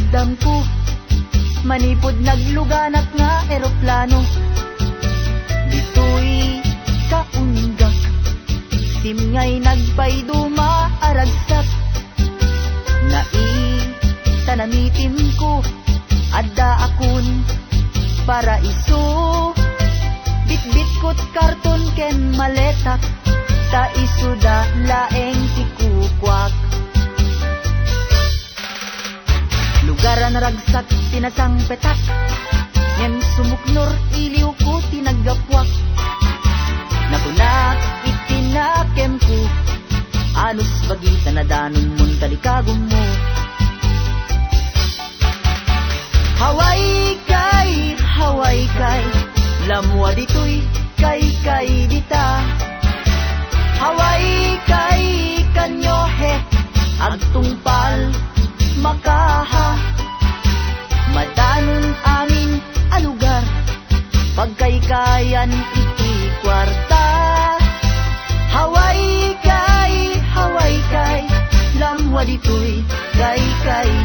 damdam ko, manipod nagluganak nga eroplano. Dito'y kaunggak, simngay nagpayduma aragsak. Tanamitin ko, adda akon paraiso. Bitbit ko't karton ken maletak, ta isuda laeng tikukwak. Lugaran ragsak, tinasang petak, ngem sumuknor iliw ko tinagapwak. Nakunak itinakem ko, anus bagita na danon mon talikagom mo. Haway kay, lamwa dito'y kay dita. Haway kay kanyohe, agtungpal makaha. Madanon amin alugar, pagkaykayan iti kwarta. Haway kay, lamwa dito'y kay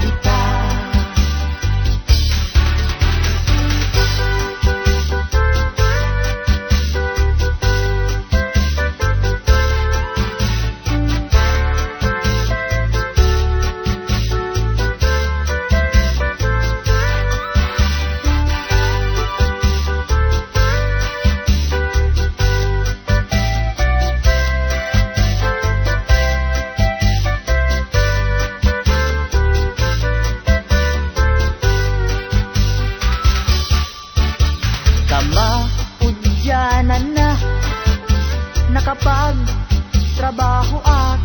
dita. Maudyanan na nakapag-trabaho at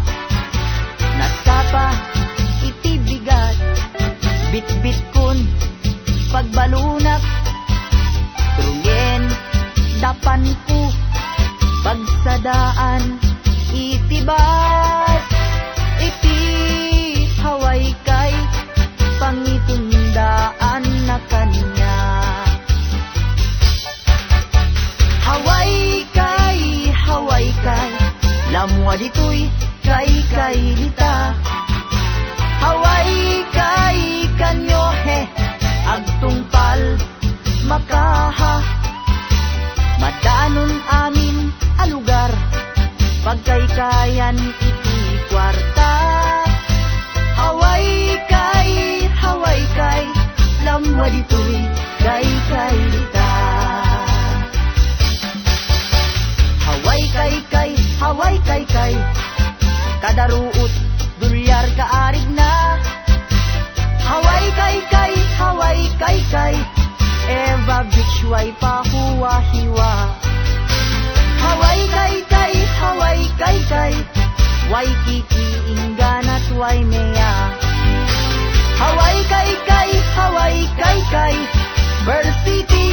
nasapa itibigat. Bit-bit kun pagbalunak, trungen dapan ko pagsadaan itibas. Iti haway kay pangitundaan na kanya. Haway kay, lamwa dito'y kay dita. Haway kay kanyohe, agtungpal makaha. Madanon amin alugar, pagkaykayan iti kwarta. Haway kay, lamwa dito'y kay dita. Haway kay, kadaruot dulyar kaarig na. Haway kay, Eva Beach way pahuwa-hiwa. Haway kay, Waikiki ingganat way mea. Haway kay, Pearl City